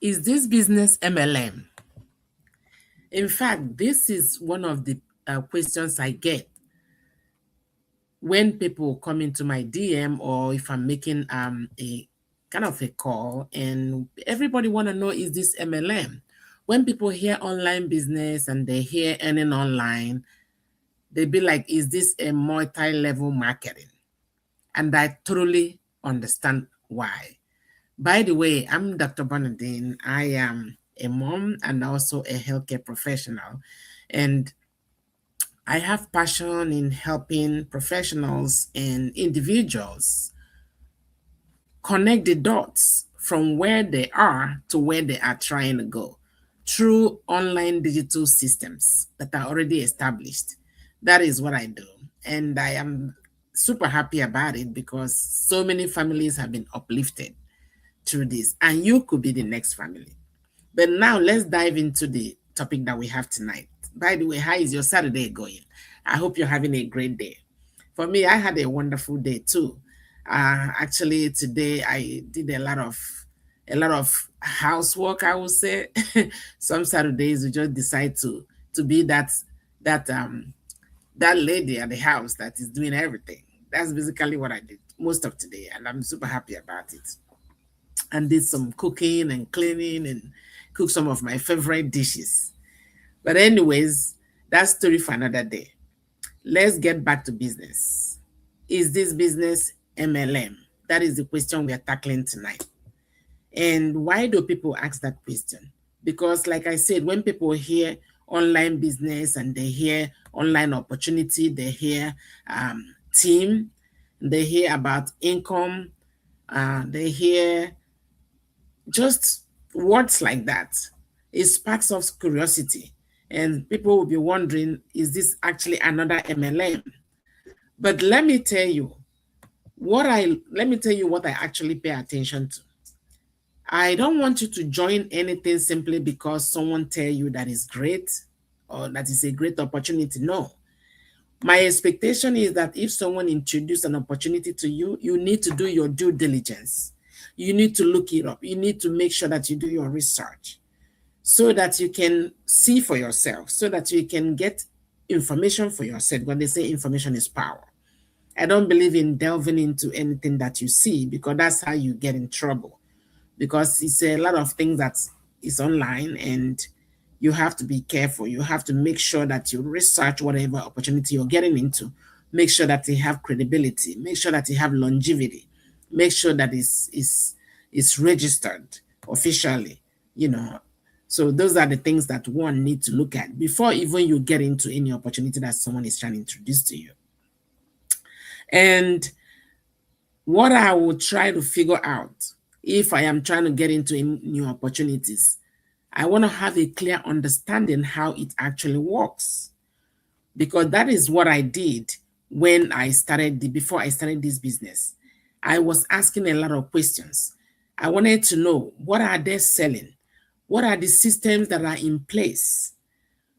Is this business MLM? In fact, this is one of the questions I get when people come into my DM, or if I'm making a kind of a call, and everybody want to know, is this MLM? When people hear online business and they hear earning online, they be like, is this a multi-level marketing? And I totally understand why. By the way, I'm Dr. Bernadine. I am a mom and also a healthcare professional. And I have passion in helping professionals and individuals connect the dots from where they are to where they are trying to go through online digital systems that are already established. That is what I do. And I am super happy about it because so many families have been uplifted through this, and you could be the next family. But now let's dive into the topic that we have tonight. By the way, how is your Saturday going? I hope you're having a great day. For me, I had a wonderful day too. Actually, today I did a lot of housework, I would say. Some Saturdays we just decide to be that that lady at the house that is doing everything. That's basically what I did most of today, and I'm super happy about it. And did some cooking and cleaning and cook some of my favorite dishes. But anyways, that's story for another day. Let's get back to business. Is this business MLM? That is the question we are tackling tonight. And why do people ask that question? Because, like I said, when people hear online business and they hear online opportunity, they hear team, they hear about income, they hear just words like that. It sparks of curiosity. And people will be wondering, is this actually another MLM? But let me tell you what I actually pay attention to. I don't want you to join anything simply because someone tell you that is great or that is a great opportunity. No. My expectation is that if someone introduced an opportunity to you, you need to do your due diligence. You need to look it up. You need to make sure that you do your research so that you can see for yourself, so that you can get information for yourself. When they say information is power, I don't believe in delving into anything that you see, because that's how you get in trouble. Because it's a lot of things that is online, and you have to be careful. You have to make sure that you research whatever opportunity you're getting into. Make sure that they have credibility. Make sure that they have longevity. Make sure that it's registered officially, you know. So those are the things that one needs to look at before even you get into any opportunity that someone is trying to introduce to you. And what I will try to figure out if I am trying to get into new opportunities, I want to have a clear understanding how it actually works, because that is what I did when I started before I started this business. I was asking a lot of questions. I wanted to know, what are they selling? What are the systems that are in place?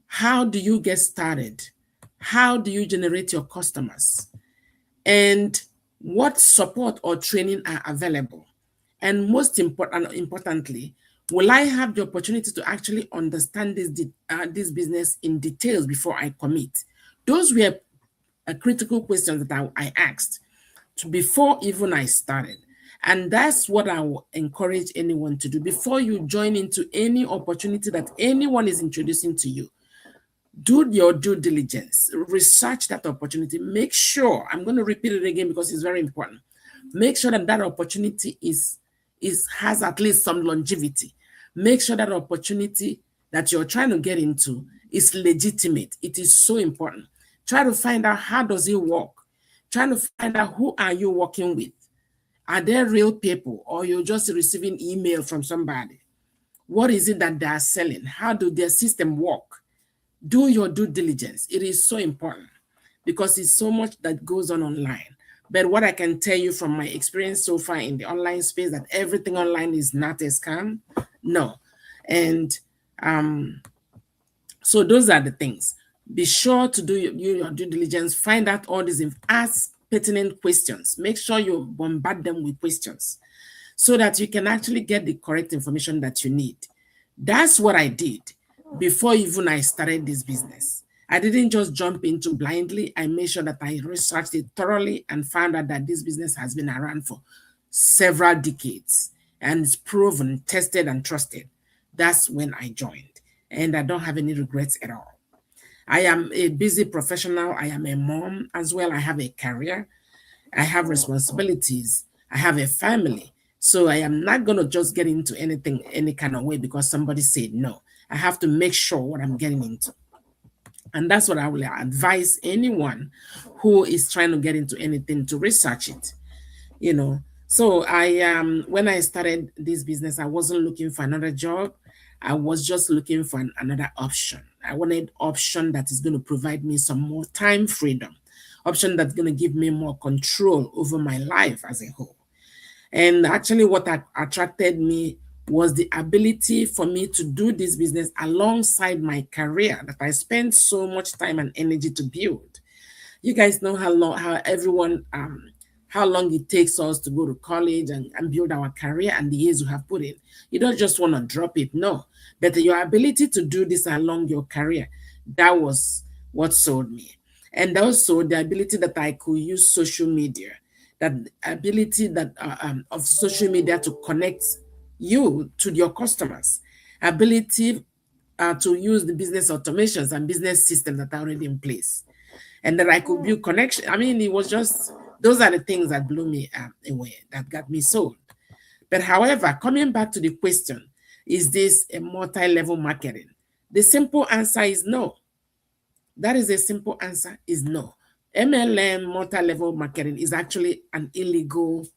How do you get started? How do you generate your customers? And what support or training are available? And most importantly, will I have the opportunity to actually understand this business in details before I commit? Those were critical questions that I asked before even I started. And that's what I will encourage anyone to do before you join into any opportunity that anyone is introducing to you. Do your due diligence, research that opportunity. Make sure, I'm going to repeat it again because it's very important. Make sure that that opportunity has at least some longevity. Make sure that opportunity that you're trying to get into is legitimate. It is so important. Try to find out, how does it work? Trying to find out, who are you working with? Are they real people, or you're just receiving email from somebody? What is it that they are selling? How do their system work? Do your due diligence. It is so important because it's so much that goes on online. But what I can tell you from my experience so far in the online space, that everything online is not a scam. No. And so those are the things. Be sure to do your due diligence. Find out all these, ask pertinent questions. Make sure you bombard them with questions so that you can actually get the correct information that you need. That's what I did before even I started this business. I didn't just jump into blindly. I made sure that I researched it thoroughly and found out that this business has been around for several decades and it's proven, tested, and trusted. That's when I joined. And I don't have any regrets at all. I am a busy professional. I am a mom as well. I have a career. I have responsibilities. I have a family. So I am not going to just get into anything any kind of way because somebody said no. I have to make sure what I'm getting into. And that's what I will advise anyone who is trying to get into anything to research it. You know, so when I started this business, I wasn't looking for another job. I was just looking for another option. I wanted option that is going to provide me some more time freedom, option that's going to give me more control over my life as a whole. And actually what attracted me was the ability for me to do this business alongside my career that I spent so much time and energy to build. You guys know how long it takes us to go to college and build our career and the years we have put in. You don't just want to drop it, no. But your ability to do this along your career, that was what sold me. And also the ability that I could use social media, that ability that of social media to connect you to your customers, ability to use the business automations and business systems that are already in place, and that I could build connection. I mean, it was just, those are the things that blew me away, that got me sold. But however, coming back to the question, is this a multi-level marketing? The simple answer is no. That is a simple answer, is no. MLM, multi-level marketing, is actually an illegal,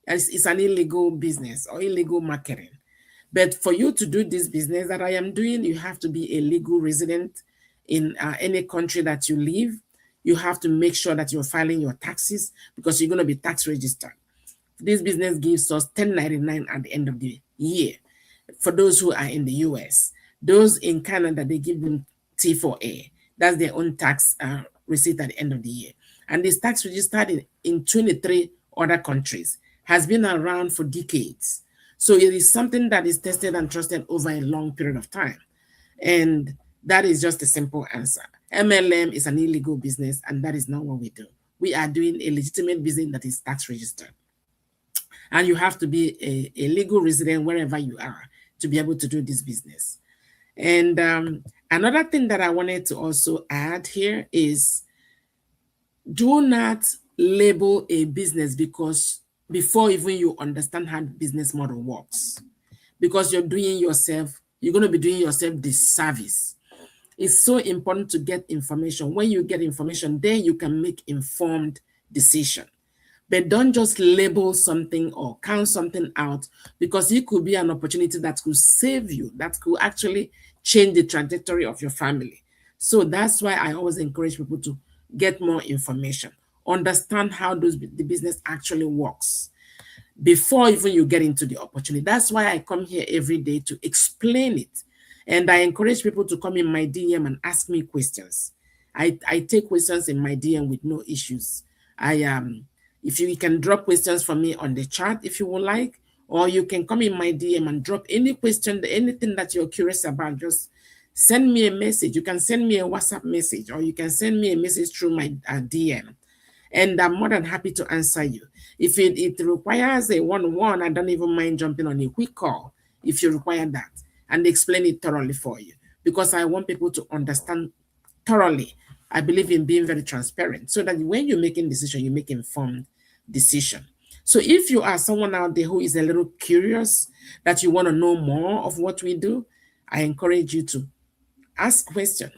it's an illegal business or illegal marketing. But for you to do this business that I am doing, you have to be a legal resident in any country that you live. You have to make sure that you're filing your taxes because you're going to be tax registered. This business gives us 1099 at the end of the year for those who are in the US. Those in Canada, they give them T4A. That's their own tax receipt at the end of the year. And this tax registered in 23 other countries, has been around for decades. So it is something that is tested and trusted over a long period of time. And that is just a simple answer. MLM is an illegal business, and that is not what we do. We are doing a legitimate business that is tax registered. And you have to be a legal resident wherever you are to be able to do this business. And another thing that I wanted to also add here is, do not label a business because before even you understand how the business model works, because you're going to be doing yourself disservice. It's so important to get information. When you get information, then you can make informed decision. But don't just label something or count something out, because it could be an opportunity that could save you, that could actually change the trajectory of your family. So that's why I always encourage people to get more information, understand how the business actually works before even you get into the opportunity. That's why I come here every day to explain it. And I encourage people to come in my DM and ask me questions. I take questions in my DM with no issues. If you can drop questions for me on the chat if you would like, or you can come in my DM and drop any question, anything that you're curious about, just send me a message. You can send me a WhatsApp message, or you can send me a message through my DM. And I'm more than happy to answer you. If it requires a one-on-one, I don't even mind jumping on a quick call if you require that, and explain it thoroughly for you, because I want people to understand thoroughly. I believe in being very transparent so that when you're making decision, you make informed decision. So if you are someone out there who is a little curious, that you want to know more of what we do, I encourage you to ask questions.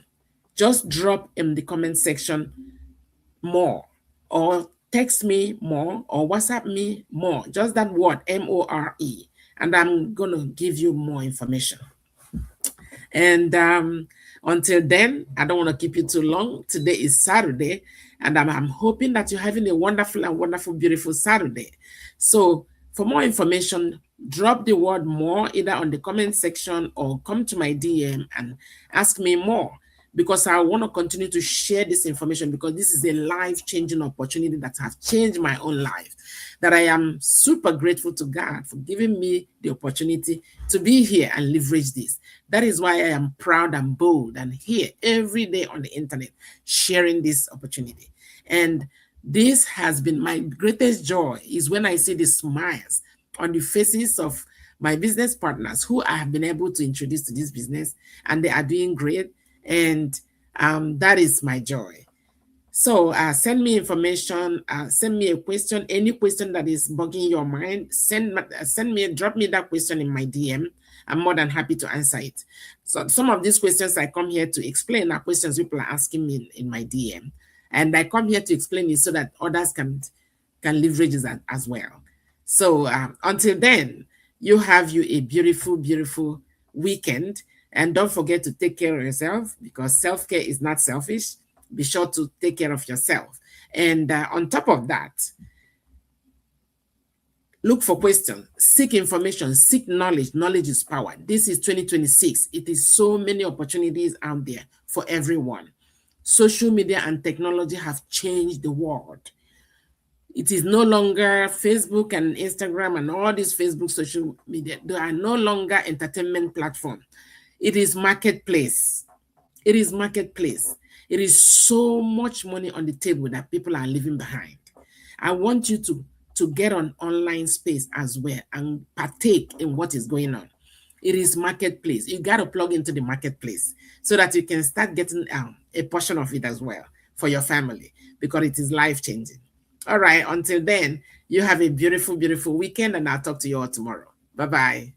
Just drop in the comment section more, or text me more, or WhatsApp me more. Just that word, MORE, and I'm going to give you more information. And until then, I don't want to keep you too long. Today is Saturday, and I'm hoping that you're having a wonderful, beautiful Saturday. So for more information, drop the word more either on the comment section or come to my DM and ask me more. because I want to continue to share this information, because this is a life-changing opportunity that have changed my own life, that I am super grateful to God for giving me the opportunity to be here and leverage this. That is why I am proud and bold and here every day on the internet sharing this opportunity. And this has been my greatest joy, is when I see the smiles on the faces of my business partners who I have been able to introduce to this business, and they are doing great. And that is my joy. So send me information, send me a question, any question that is bugging your mind, drop me that question in my DM. I'm more than happy to answer it. So some of these questions I come here to explain are questions people are asking me in my DM. And I come here to explain it so that others can leverage it as well. So until then, you have a beautiful, beautiful weekend. And don't forget to take care of yourself, because self-care is not selfish. Be sure to take care of yourself. And on top of that, look for questions, seek information, seek knowledge. Knowledge is power. This is 2026. It is so many opportunities out there for everyone. Social media and technology have changed the world. It is no longer Facebook and Instagram and all these Facebook social media. They are no longer entertainment platform. It is marketplace. It is marketplace. It is so much money on the table that people are leaving behind. I want you to get on online space as well and partake in what is going on. It is marketplace. You got to plug into the marketplace so that you can start getting a portion of it as well for your family, because it is life-changing. All right, until then, you have a beautiful, beautiful weekend, and I'll talk to you all tomorrow. Bye-bye.